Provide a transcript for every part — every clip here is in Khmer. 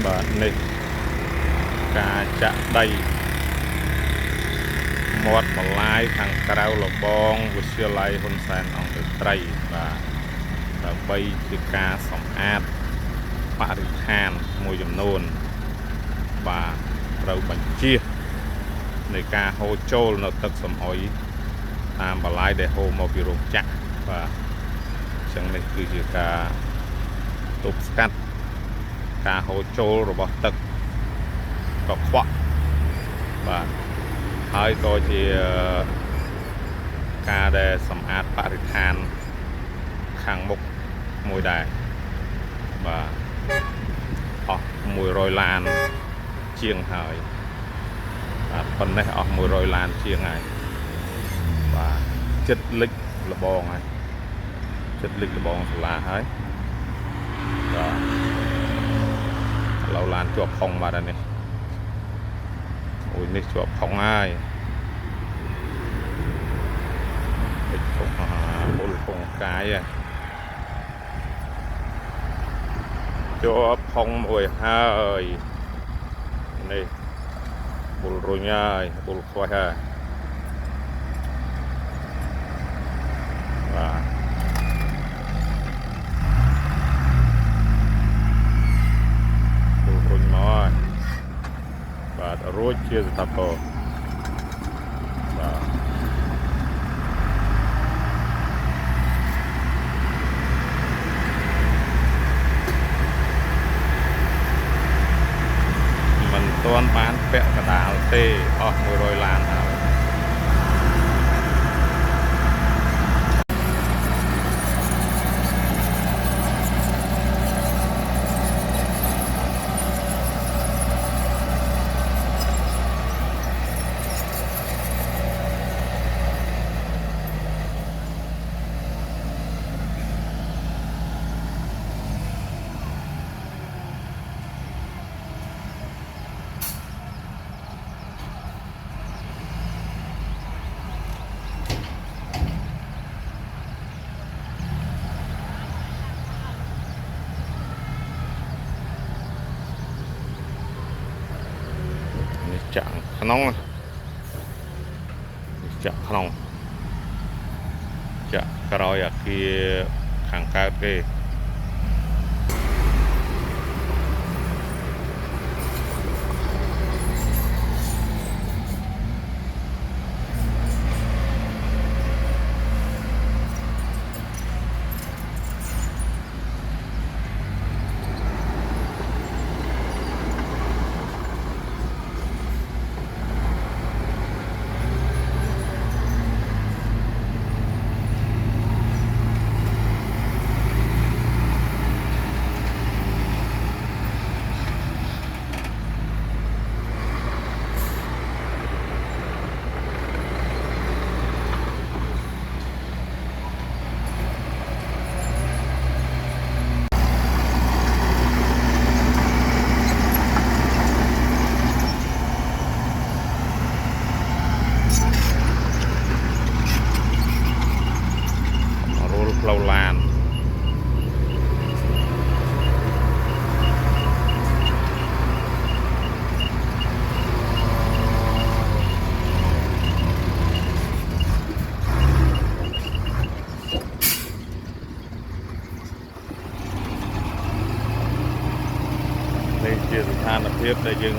បាទនេះការចាក់ដីមាត់បន្លាយខាងក្រៅលបងវិទ្យាល័យហ៊ុនសែនអង្គរត្រីបាទដើម្បីជាការសម្អាតបរិស្ថានមួយចំនួនបាទត្រូវបញ្ជានៃការហូរចូលនៅទឹកសំអុយតាមបន្លាយដែលហូរមកពីរោងចក្របាទអញ្ចឹងនេះគឺជាការទប់ស្កាត់ការហូរចូលរបស់ទឹកកខ្វក់បាទហើយក៏ជាការដែលសម្អាតបរិស្ថានខាងមុខមួយដែរបាទអស់100 ឡានជាងហើយបាទប៉ុណ្ណេះអស់100 ឡានជាងហើយបាទចិត្តលិចលបងហើយចិត្តលិចលបងសាលាហើយបាទឥឡូវឡានជាប់ផុងបាទនេះអូយនេះជាប់ផុងហើយពេជ្រផុងបុលផុងកាយជាប់ផុងមួយហើយនេះបុលរុញហើយបុលខ្វះហើយបាទបុលរុញមកហើយបាទរួចជាស្ថាពរបាទមិនទាន់បានពាក់កដាលទេអស់100 ឡានហើយចាក់ក្នុងចាក់ក្នុងចាក់ក្រោយអាគារខាងកើតគេផ្លូវឡាននេះជាស្ថានភាពដែលយើង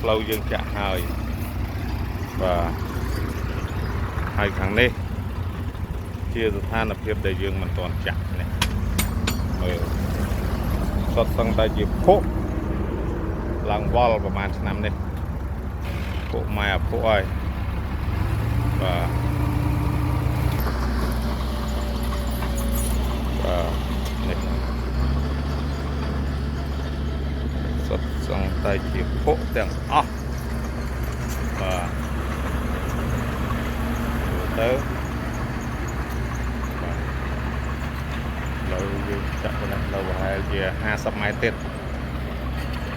ផ្លូវយើងចាក់ហើយបាទហើយខាងនេះជាស្ថានភាពដែលយើងមិនទាន់ចាក់នេះមើលសុទ្ធសឹងតែជាភក់ឡើងវល់ប្រហែលឆ្នាំនេះភក់ម៉ែអាភក់ហើយបាទនេះសុទ្ធសឹងតែជាភក់ទាំងអស់បាទទៅយើងចាក់នៅប្រហែលជា50 ម៉ែត្រទៀត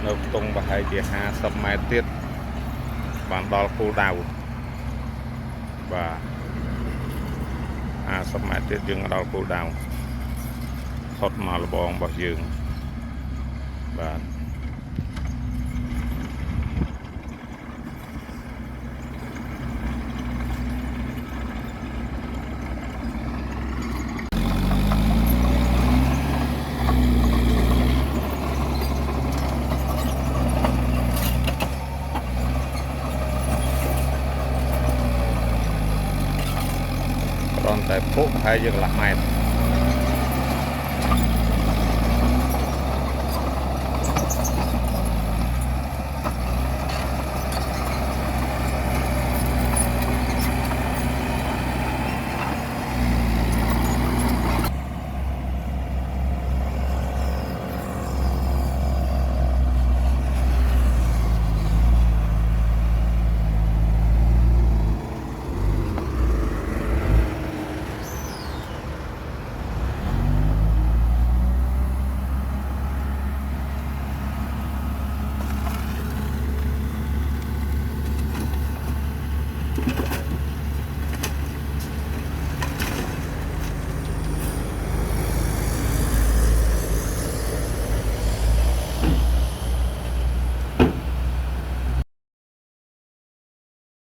នៅខ្ទង់ប្រហែលជា50 ម៉ែត្រទៀតបានដល់គោលដៅបាទ50 ម៉ែត្រទៀតយើងដល់គោលដៅថត់មកលបងរបស់យើង បាទ គ្រាន់តែពុកប្រហែលជាកន្លះម៉ែត្រ you